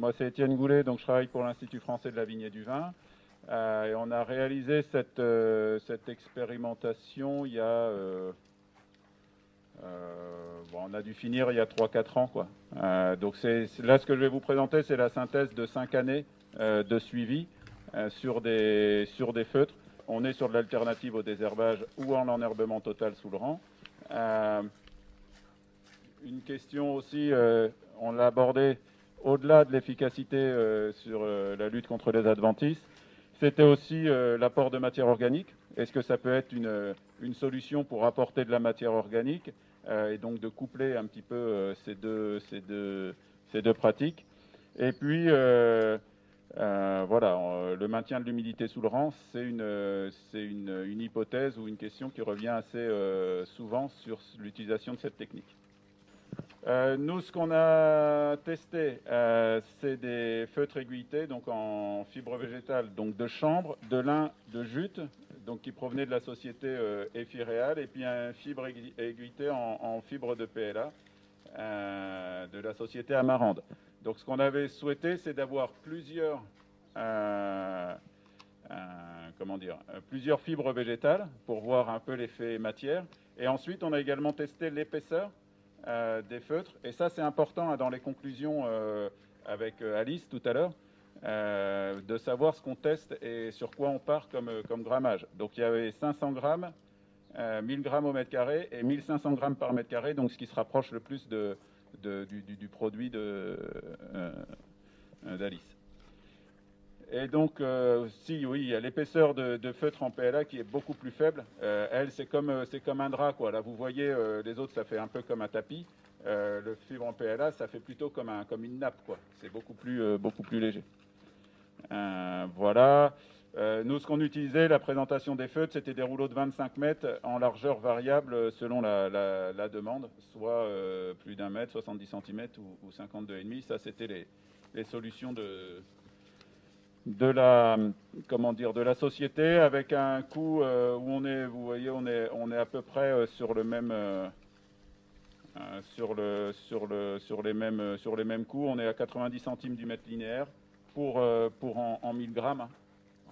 moi c'est Étienne Goulet, donc je travaille pour l'Institut français de la vigne et du vin. Et on a réalisé cette expérimentation il y a... bon, on a dû finir il y a 3-4 ans, quoi. Donc là, ce que je vais vous présenter, c'est la synthèse de 5 années de suivi sur des feutres. On est sur de l'alternative au désherbage ou en enherbement total sous le rang. Une question aussi, on l'a abordé au-delà de l'efficacité sur la lutte contre les adventices, c'était aussi l'apport de matière organique. Est-ce que ça peut être une solution pour apporter de la matière organique et donc de coupler un petit peu ces deux pratiques. Et puis, voilà, le maintien de l'humidité sous le rang, c'est une hypothèse ou une question qui revient assez souvent sur l'utilisation de cette technique. Nous, ce qu'on a testé, c'est des feutres aiguilletés, donc en fibre végétale, donc de chanvre, de lin, de jute, donc qui provenait de la société Efiréal, et puis un fibre aiguilleté en fibre de PLA de la société Amarande. Donc, ce qu'on avait souhaité, c'est d'avoir plusieurs fibres végétales pour voir un peu l'effet matière. Et ensuite, on a également testé l'épaisseur des feutres. Et ça, c'est important dans les conclusions avec Alice tout à l'heure, de savoir ce qu'on teste et sur quoi on part comme grammage. Donc, il y avait 500 grammes, 1000 grammes au mètre carré et 1500 grammes par mètre carré, donc ce qui se rapproche le plus du produit d'Alice. Et donc, oui, il y a l'épaisseur de feutre en PLA qui est beaucoup plus faible. Elle, c'est comme un drap, quoi. Là, vous voyez, les autres, ça fait un peu comme un tapis. Le fibre en PLA, ça fait plutôt comme une nappe, quoi. C'est beaucoup plus léger. Voilà. Nous, ce qu'on utilisait, la présentation des feutres, c'était des rouleaux de 25 mètres en largeur variable selon la demande, soit plus d'1 mètre, 70 cm ou 52,5. Ça, c'était les solutions de la société, avec un coût où vous voyez, on est à peu près sur le même sur les mêmes coûts. On est à 90 centimes du mètre linéaire pour en 1000 grammes.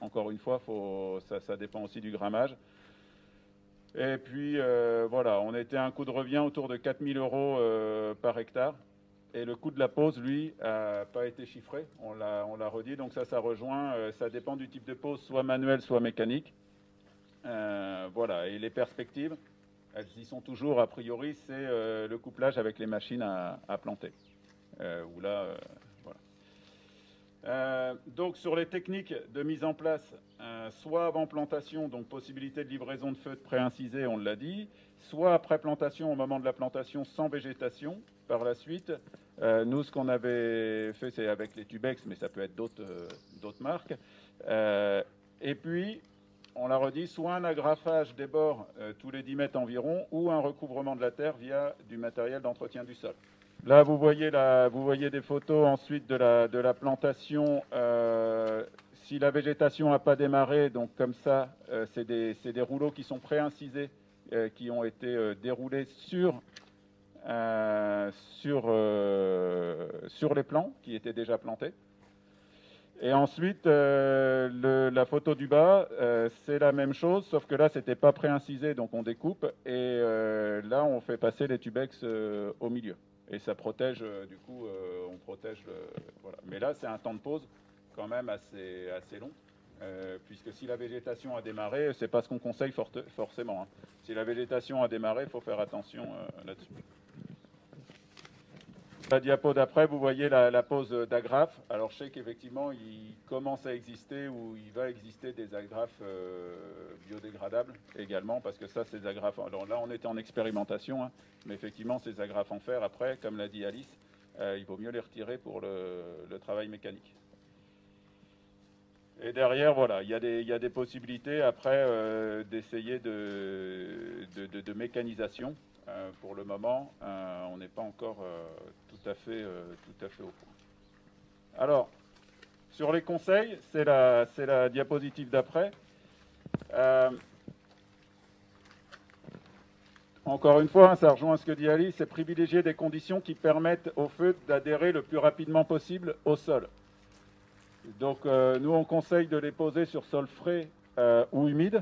Encore une fois, ça dépend aussi du grammage. Et puis voilà, on était à un coût de revient autour de 4000 € par hectare. Et le coût de la pose, lui, n'a pas été chiffré, on l'a redit, donc ça rejoint, ça dépend du type de pose, soit manuel, soit mécanique. Voilà, et les perspectives, elles y sont toujours, a priori, c'est le couplage avec les machines à planter. Où là, voilà. Donc sur les techniques de mise en place, soit avant plantation, donc possibilité de livraison de feutres préincisés, on l'a dit, soit après plantation, au moment de la plantation, sans végétation. Par la suite, nous, ce qu'on avait fait, c'est avec les Tubex, mais ça peut être d'autres marques. Et puis, on l'a redit, soit un agrafage des bords tous les 10 mètres environ, ou un recouvrement de la terre via du matériel d'entretien du sol. Là, vous voyez des photos ensuite de la plantation. Si la végétation n'a pas démarré, donc comme ça, c'est des rouleaux qui sont préincisés, qui ont été déroulés sur les plants qui étaient déjà plantés. Et ensuite, la photo du bas, c'est la même chose, sauf que là, c'était pas préincisé, donc on découpe. Et là, on fait passer les tubex au milieu. Et ça protège, du coup, on protège voilà. Mais là, c'est un temps de pause quand même assez long. Puisque si la végétation a démarré, c'est pas ce qu'on conseille forcément. Hein. Si la végétation a démarré, il faut faire attention là-dessus. La diapo d'après, vous voyez la pose d'agrafes. Alors je sais qu'effectivement, il commence à exister ou il va exister des agrafes biodégradables également, parce que ça, ces agrafes... Alors là, on était en expérimentation, hein, mais effectivement, ces agrafes en fer, après, comme l'a dit Alice, il vaut mieux les retirer pour le travail mécanique. Et derrière, voilà, il y a des possibilités après d'essayer de mécanisation. Pour le moment, on n'est pas encore tout à fait au point. Alors, sur les conseils, c'est la diapositive d'après. Encore une fois, ça rejoint ce que dit Ali, c'est privilégier des conditions qui permettent au feutre d'adhérer le plus rapidement possible au sol. Donc nous, on conseille de les poser sur sol frais ou humide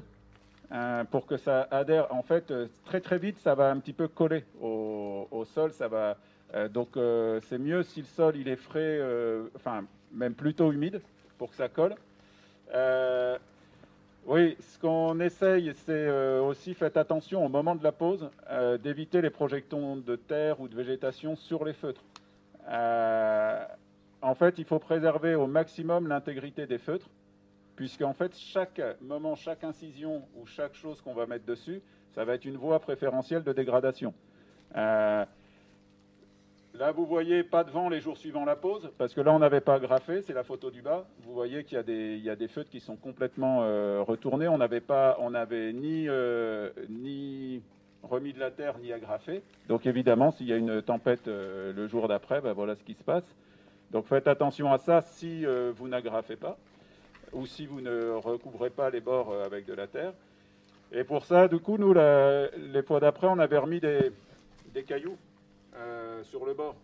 pour que ça adhère. En fait, très très vite, ça va un petit peu coller au sol. Ça va, donc c'est mieux si le sol il est frais, enfin même plutôt humide pour que ça colle. Oui, ce qu'on essaye, c'est aussi, faites attention au moment de la pose, d'éviter les projectons de terre ou de végétation sur les feutres. En fait, il faut préserver au maximum l'intégrité des feutres, puisqu'en fait, chaque moment, chaque incision ou chaque chose qu'on va mettre dessus, ça va être une voie préférentielle de dégradation. Là, vous voyez pas de vent les jours suivant la pose, parce que là, on n'avait pas graffé, c'est la photo du bas. Vous voyez qu'il y a des feutres qui sont complètement retournés. On n'avait ni remis de la terre, ni agrafé. Donc évidemment, s'il y a une tempête le jour d'après, ben, voilà ce qui se passe. Donc faites attention à ça si vous n'agrafez pas, ou si vous ne recouvrez pas les bords avec de la terre. Et pour ça, du coup, nous, les fois d'après, on avait remis des cailloux sur le bord.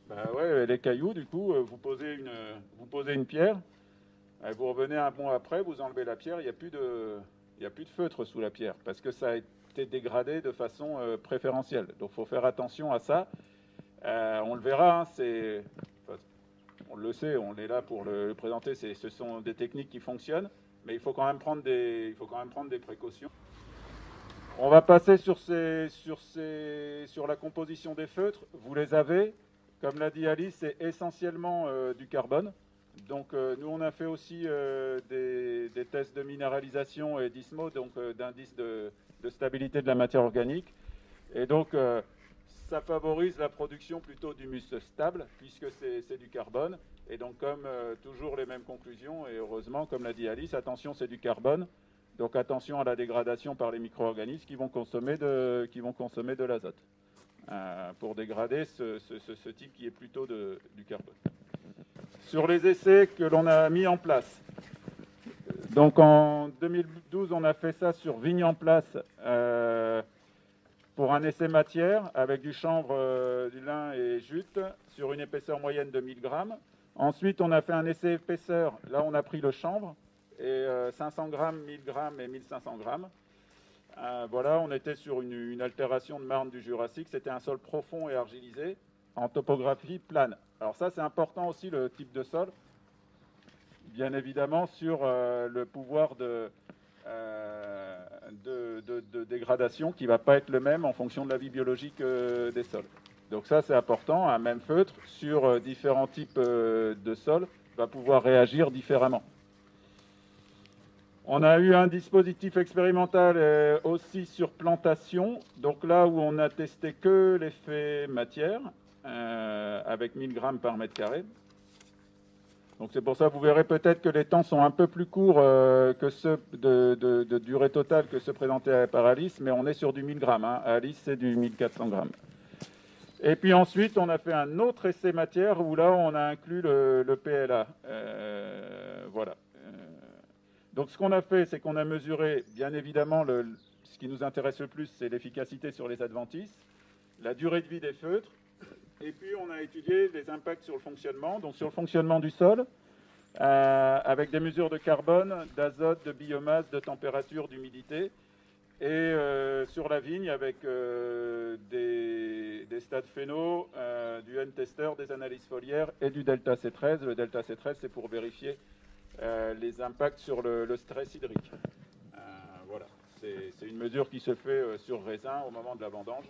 Ben ouais, les cailloux, du coup, vous posez une pierre, vous revenez un mois après, vous enlevez la pierre, il n'y a plus de feutre sous la pierre, parce que ça a été dégradé de façon préférentielle. Donc il faut faire attention à ça. On le verra, on le sait, on est là pour le présenter, ce sont des techniques qui fonctionnent, mais il faut quand même prendre des précautions. On va passer sur la composition des feutres. Vous les avez. Comme l'a dit Alice, c'est essentiellement du carbone. Donc nous, on a fait aussi des tests de minéralisation et d'ISMO, donc d'indice de stabilité de la matière organique. Et donc, ça favorise la production plutôt d'humus stable, puisque c'est du carbone. Et donc, comme toujours les mêmes conclusions, et heureusement, comme l'a dit Alice, attention, c'est du carbone. Donc attention à la dégradation par les micro-organismes qui vont consommer de l'azote pour dégrader ce type qui est plutôt du carbone. Sur les essais que l'on a mis en place, donc en 2012, on a fait ça sur vigne en place pour un essai matière avec du chanvre, du lin et jute sur une épaisseur moyenne de 1000 grammes. Ensuite, on a fait un essai épaisseur. Là, on a pris le chanvre et 500 grammes, 1000 grammes et 1500 grammes. Voilà, on était sur une altération de marne du Jurassique. C'était un sol profond et argilisé en topographie plane. Alors ça, c'est important aussi, le type de sol. Bien évidemment, sur le pouvoir de dégradation qui ne va pas être le même en fonction de la vie biologique des sols. Donc ça, c'est important. Un même feutre sur différents types de sols va pouvoir réagir différemment. On a eu un dispositif expérimental aussi sur plantation, donc là où on a testé que l'effet matière, avec 1000 grammes par mètre carré. Donc c'est pour ça que vous verrez peut-être que les temps sont un peu plus courts que ceux de durée totale que ceux présentés par Alice, mais on est sur du 1000 grammes. Hein. Alice, c'est du 1400 grammes. Et puis ensuite, on a fait un autre essai matière où là, on a inclus le PLA. Voilà. Donc ce qu'on a fait, c'est qu'on a mesuré, bien évidemment, ce qui nous intéresse le plus, c'est l'efficacité sur les adventices, la durée de vie des feutres, et puis on a étudié les impacts sur le fonctionnement, donc sur le fonctionnement du sol, avec des mesures de carbone, d'azote, de biomasse, de température, d'humidité, et sur la vigne avec des stades phéno, du N-tester, des analyses foliaires et du delta C13. Le delta C13, c'est pour vérifier les impacts sur le stress hydrique. Voilà, c'est une mesure qui se fait sur raisin au moment de la vendange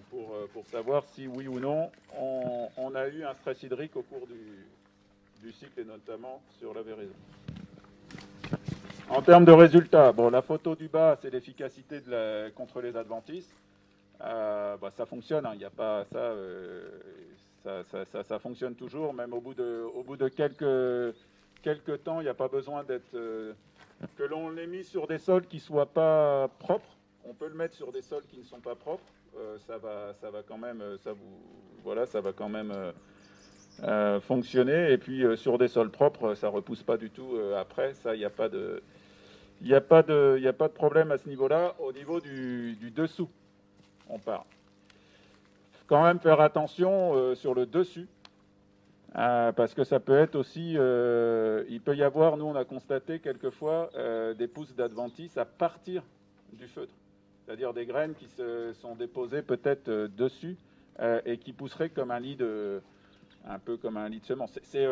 pour savoir si oui ou non on a eu un stress hydrique au cours du cycle et notamment sur la véraison. En termes de résultats, bon, la photo du bas, c'est l'efficacité contre les adventices. Ça fonctionne, hein, y a pas ça fonctionne toujours, même au bout de quelques temps, il n'y a pas besoin que l'on l'ait mis sur des sols qui ne soient pas propres. On peut le mettre sur des sols qui ne sont pas propres. Ça va quand même fonctionner. Et puis sur des sols propres, ça repousse pas du tout après. Ça, il n'y a pas de problème à ce niveau-là. Au niveau du dessous, on part. Quand même faire attention sur le dessus, parce que ça peut être aussi, il peut y avoir, nous on a constaté quelquefois des pousses d'adventice à partir du feutre, c'est-à-dire des graines qui se sont déposées peut-être dessus et qui pousseraient comme un un peu comme un lit de semence. C'est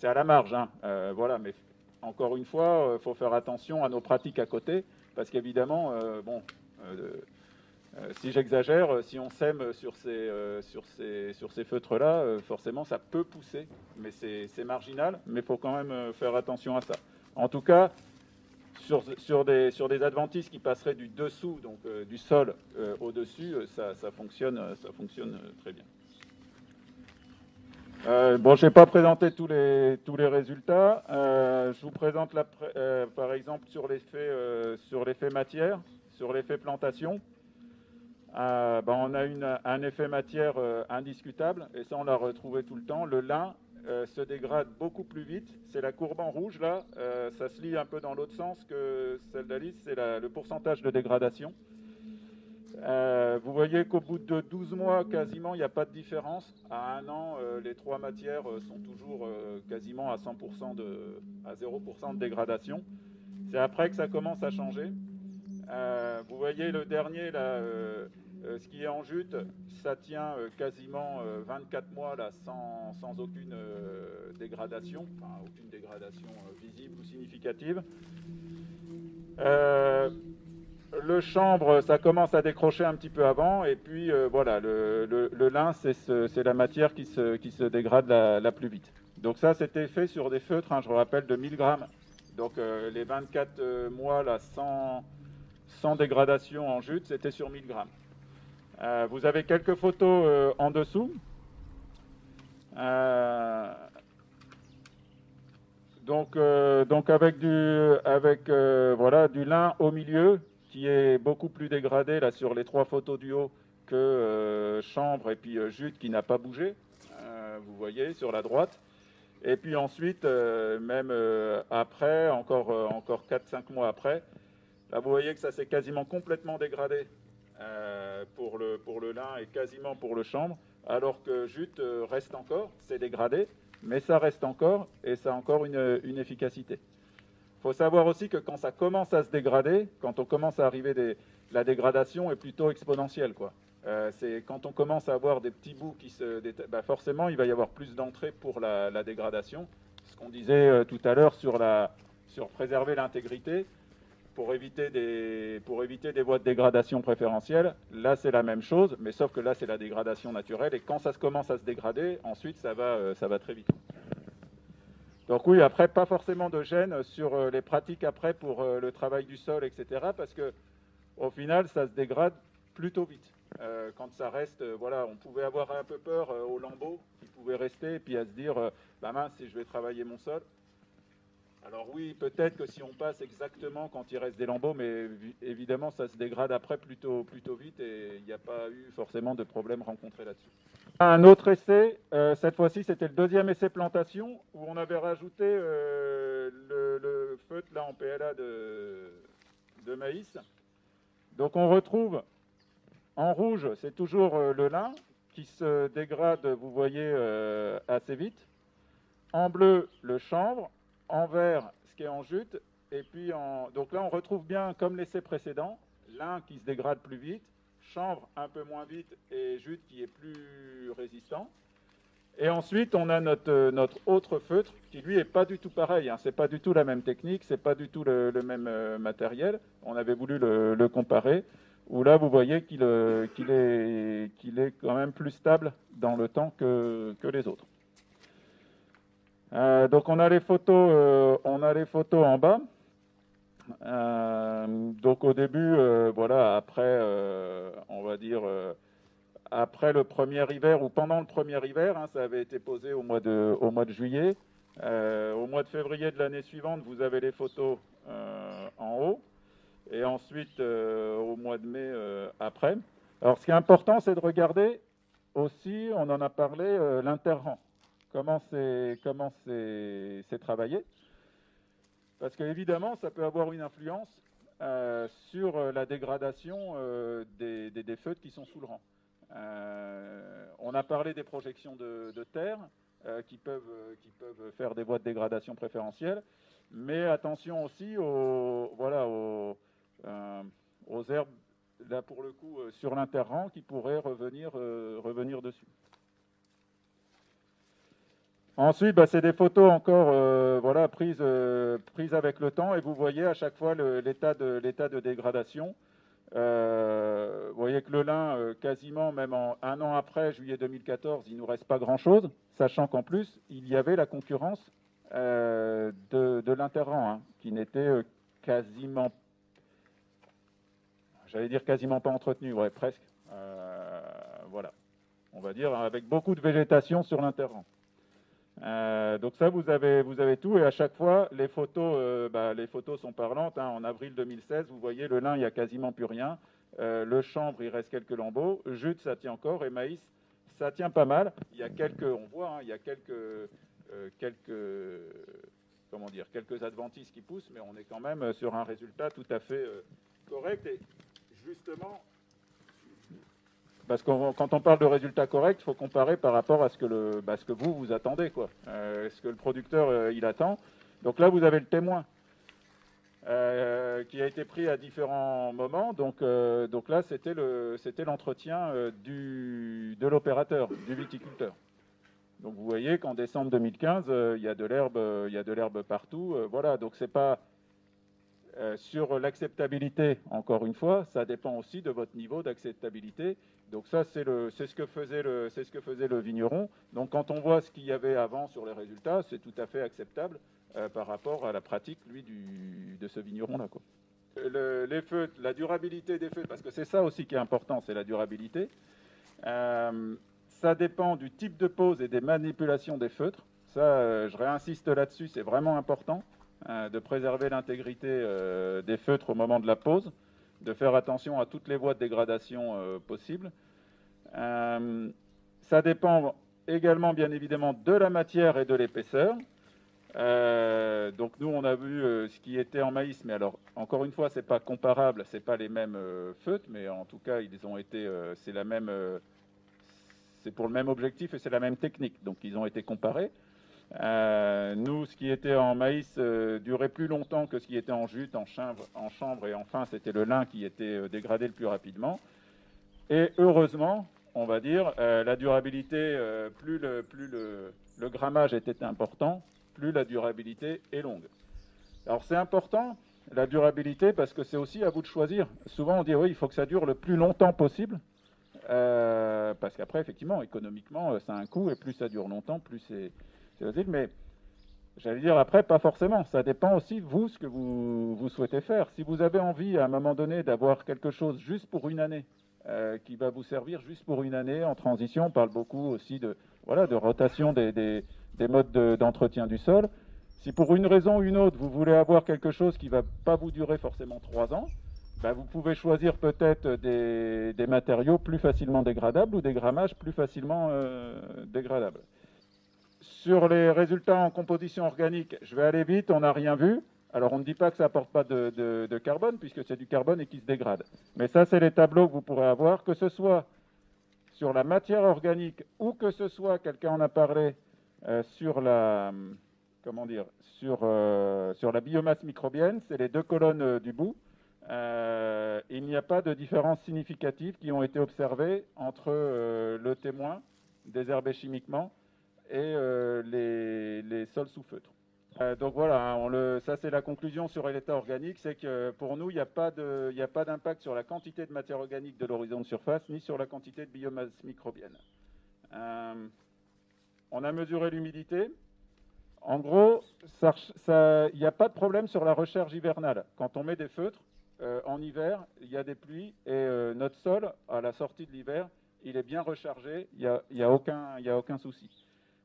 à la marge, hein, voilà, mais encore une fois, il faut faire attention à nos pratiques à côté, parce qu'évidemment, si j'exagère, si on sème sur ces feutres-là, forcément ça peut pousser, mais c'est marginal, mais il faut quand même faire attention à ça. En tout cas, sur des adventices qui passeraient du dessous, donc du sol au-dessus, ça fonctionne très bien. Bon, je n'ai pas présenté tous les résultats. Je vous présente par exemple sur l'effet matière, sur l'effet plantation. On a un effet matière indiscutable, et ça on l'a retrouvé tout le temps. Le lin se dégrade beaucoup plus vite. C'est la courbe en rouge là, ça se lit un peu dans l'autre sens que celle d'Alice, c'est le pourcentage de dégradation. Vous voyez qu'au bout de 12 mois, quasiment, il n'y a pas de différence. À un an, les trois matières sont toujours quasiment à 100% à 0% de dégradation. C'est après que ça commence à changer. Vous voyez le dernier, là, ce qui est en jute, ça tient quasiment 24 mois là, sans aucune dégradation, enfin aucune dégradation visible ou significative. Le chanvre, ça commence à décrocher un petit peu avant, et puis voilà, le lin, c'est la matière qui se dégrade la plus vite. Donc ça, c'était fait sur des feutres, hein, je vous rappelle, de 1000 grammes. Donc les 24 mois là, sans dégradation en jute, c'était sur 1000 grammes. Vous avez quelques photos en dessous. Donc avec du lin au milieu, qui est beaucoup plus dégradé là sur les trois photos du haut que chanvre et puis jute qui n'a pas bougé, vous voyez sur la droite. Et puis ensuite, même après, encore 4-5 mois après, là vous voyez que ça s'est quasiment complètement dégradé pour le lin et quasiment pour le chanvre, alors que jute reste encore, c'est dégradé, mais ça reste encore et ça a encore une efficacité. Il faut savoir aussi que quand ça commence à se dégrader, quand on commence à arriver, la dégradation est plutôt exponentielle, quoi. C'est quand on commence à avoir des petits bouts qui forcément, il va y avoir plus d'entrée pour la dégradation. Ce qu'on disait tout à l'heure sur préserver l'intégrité, pour éviter des voies de dégradation préférentielles. Là, c'est la même chose, mais sauf que là, c'est la dégradation naturelle. Et quand ça commence à se dégrader, ensuite, ça va très vite. Donc oui, après, pas forcément de gêne sur les pratiques après pour le travail du sol, etc. Parce que au final, ça se dégrade plutôt vite. Quand ça reste, voilà, on pouvait avoir un peu peur au lambeau qui pouvait rester, et puis à se dire, mince, si je vais travailler mon sol. Alors oui, peut-être que si on passe exactement quand il reste des lambeaux, mais évidemment, ça se dégrade après plutôt vite, et il n'y a pas eu forcément de problème rencontré là-dessus. Un autre essai, cette fois-ci c'était le deuxième essai plantation, où on avait rajouté le feutre là en PLA de maïs. Donc on retrouve en rouge, c'est toujours le lin qui se dégrade, vous voyez, assez vite. En bleu, le chanvre. En vert, ce qui est en jute. Et puis donc là on retrouve bien comme l'essai précédent, lin qui se dégrade plus vite, chanvre un peu moins vite et jute qui est plus résistant. Et ensuite, on a notre autre feutre qui, lui, n'est pas du tout pareil. Hein. Ce n'est pas du tout la même technique, ce n'est pas du tout le même matériel. On avait voulu le comparer, où là, vous voyez qu'il est quand même plus stable dans le temps que les autres. Donc, on a les photos en bas. Donc, au début, voilà, après, on va dire... après le premier hiver ou pendant le premier hiver, hein, ça avait été posé au mois de juillet. Au mois de février de l'année suivante, vous avez les photos en haut. Et ensuite, au mois de mai, après. Alors, ce qui est important, c'est de regarder aussi, on en a parlé, l'interrang. Comment c'est travaillé. Parce qu'évidemment, ça peut avoir une influence sur la dégradation des feutres qui sont sous le rang. On a parlé des projections de terre qui peuvent faire des voies de dégradation préférentielles, mais attention aussi aux herbes, là pour le coup, sur l'interrang qui pourraient revenir dessus. Ensuite, c'est des photos encore prises avec le temps, et vous voyez à chaque fois l'état de dégradation. Vous voyez que le lin, quasiment même un an après, juillet 2014, il ne nous reste pas grand-chose, sachant qu'en plus, il y avait la concurrence de l'interrang, hein, qui n'était quasiment, j'allais dire quasiment pas entretenu, ouais, presque. Voilà, on va dire avec beaucoup de végétation sur l'interrang. Donc ça, vous avez tout, et à chaque fois, les photos sont parlantes, hein. En avril 2016, vous voyez, le lin, il n'y a quasiment plus rien. Le chanvre, il reste quelques lambeaux. Jute, ça tient encore, et maïs, ça tient pas mal. Il y a on voit, hein, il y a quelques adventices qui poussent, mais on est quand même sur un résultat tout à fait correct. Et justement, parce que quand on parle de résultat correct, il faut comparer par rapport à ce que vous attendez, quoi. Ce que le producteur il attend. Donc là, vous avez le témoin qui a été pris à différents moments. Donc là, c'était l'entretien de l'opérateur, du viticulteur. Donc vous voyez qu'en décembre 2015, il y a de l'herbe partout. Voilà, donc c'est pas sur l'acceptabilité, encore une fois, ça dépend aussi de votre niveau d'acceptabilité. Donc ça, c'est ce que faisait le vigneron. Donc quand on voit ce qu'il y avait avant sur les résultats, c'est tout à fait acceptable par rapport à la pratique, lui, de ce vigneron-là, quoi. Les feutres, la durabilité des feutres, parce que c'est ça aussi qui est important, c'est la durabilité. Ça dépend du type de pose et des manipulations des feutres. Ça, je réinsiste là-dessus, c'est vraiment important. De préserver l'intégrité des feutres au moment de la pose, de faire attention à toutes les voies de dégradation possibles. Ça dépend également, bien évidemment, de la matière et de l'épaisseur. Donc nous, on a vu ce qui était en maïs, mais alors, encore une fois, c'est pas comparable, c'est pas les mêmes feutres, mais en tout cas, ils ont été, c'est pour le même objectif et c'est la même technique, donc ils ont été comparés. Nous, ce qui était en maïs durait plus longtemps que ce qui était en jute, en chanvre, et enfin, c'était le lin qui était dégradé le plus rapidement. Et heureusement, on va dire, la durabilité, plus le grammage était important, plus la durabilité est longue. Alors c'est important, la durabilité, parce que c'est aussi à vous de choisir. Souvent, on dit, oui, il faut que ça dure le plus longtemps possible, parce qu'après, effectivement, économiquement, ça a un coût, et plus ça dure longtemps, plus c'est facile. Mais j'allais dire, après, pas forcément. Ça dépend aussi, vous, ce que vous souhaitez faire. Si vous avez envie, à un moment donné, d'avoir quelque chose juste pour une année, qui va vous servir juste pour une année en transition, on parle beaucoup aussi de rotation des modes d'entretien du sol. Si pour une raison ou une autre, vous voulez avoir quelque chose qui ne va pas vous durer forcément 3 ans, vous pouvez choisir peut-être des matériaux plus facilement dégradables ou des grammages plus facilement dégradables. Sur les résultats en composition organique, je vais aller vite, on n'a rien vu. Alors on ne dit pas que ça n'apporte pas de carbone, puisque c'est du carbone et qui se dégrade. Mais ça, c'est les tableaux que vous pourrez avoir, que ce soit sur la matière organique ou que ce soit, quelqu'un en a parlé, sur la biomasse microbienne, c'est les deux colonnes du bout. Il n'y a pas de différence significative qui ont été observées entre le témoin désherbé chimiquement et les sols sous feutre. Donc voilà, hein, ça c'est la conclusion sur l'état organique, c'est que pour nous, il n'y a pas d'impact sur la quantité de matière organique de l'horizon de surface, ni sur la quantité de biomasse microbienne. On a mesuré l'humidité. En gros, il n'y a pas de problème sur la recharge hivernale. Quand on met des feutres, en hiver, il y a des pluies, et notre sol, à la sortie de l'hiver, il est bien rechargé, il n'y a aucun souci.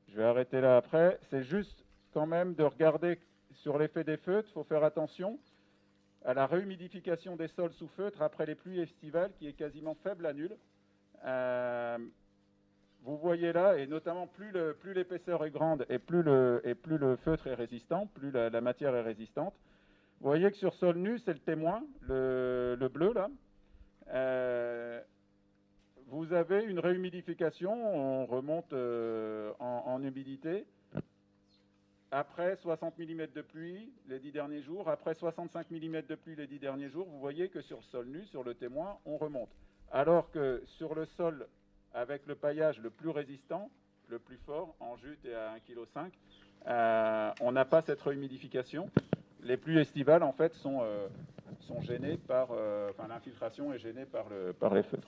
Je vais arrêter là après. C'est juste quand même de regarder sur l'effet des feutres. Il faut faire attention à la réhumidification des sols sous feutre après les pluies estivales, qui est quasiment faible à nulle. Vous voyez là, et notamment plus l'épaisseur est grande et plus le feutre est résistant, plus la matière est résistante. Vous voyez que sur sol nu, c'est le témoin, le bleu là. Vous avez une réhumidification, on remonte en humidité. Après 60 mm de pluie les 10 derniers jours, après 65 mm de pluie les 10 derniers jours, vous voyez que sur le sol nu, sur le témoin, on remonte. Alors que sur le sol avec le paillage le plus résistant, le plus fort, en jute et à 1,5 kg, on n'a pas cette rehumidification. Les pluies estivales, en fait, sont gênées par... enfin, l'infiltration est gênée par les feutres.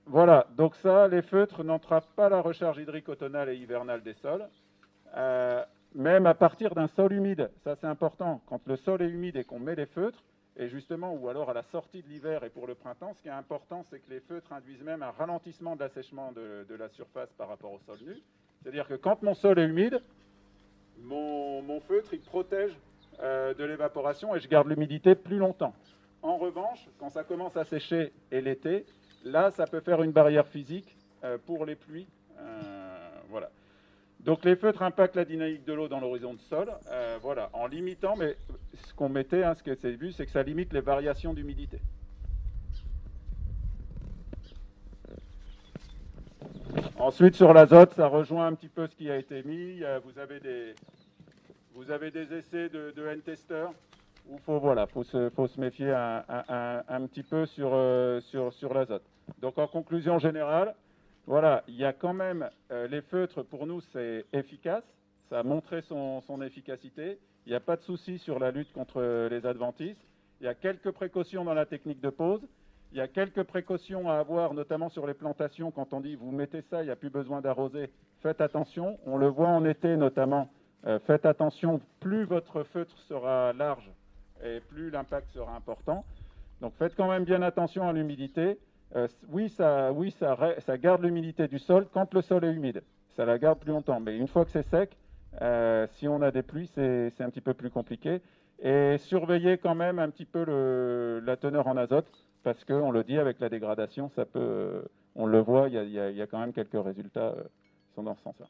Voilà, donc ça, les feutres n'entravent pas la recharge hydrique automnale et hivernale des sols, même à partir d'un sol humide. Ça, c'est important. Quand le sol est humide et qu'on met les feutres, et justement, ou alors à la sortie de l'hiver et pour le printemps, ce qui est important, c'est que les feutres induisent même un ralentissement de l'assèchement de la surface par rapport au sol nu. C'est-à-dire que quand mon sol est humide, mon feutre, il protège de l'évaporation et je garde l'humidité plus longtemps. En revanche, quand ça commence à sécher et l'été, là, ça peut faire une barrière physique pour les pluies. Voilà. Donc les feutres impactent la dynamique de l'eau dans l'horizon de sol, voilà, en limitant, mais ce qu'on mettait, ce que c'est vu, c'est que ça limite les variations d'humidité. Ensuite, sur l'azote, ça rejoint un petit peu ce qui a été mis. Vous avez des essais de N-testeurs où faut se méfier un petit peu sur l'azote. Donc en conclusion générale, voilà, il y a quand même les feutres, pour nous, c'est efficace. Ça a montré son efficacité. Il n'y a pas de souci sur la lutte contre les adventices. Il y a quelques précautions dans la technique de pose. Il y a quelques précautions à avoir, notamment sur les plantations. Quand on dit vous mettez ça, il n'y a plus besoin d'arroser, faites attention. On le voit en été notamment. Faites attention, plus votre feutre sera large et plus l'impact sera important. Donc faites quand même bien attention à l'humidité. Oui, ça garde l'humidité du sol quand le sol est humide. Ça la garde plus longtemps. Mais une fois que c'est sec, si on a des pluies, c'est un petit peu plus compliqué. Et surveillez quand même un petit peu la teneur en azote, parce qu'on le dit, avec la dégradation, ça peut, on le voit, il y a quand même quelques résultats qui sont dans ce sens-là.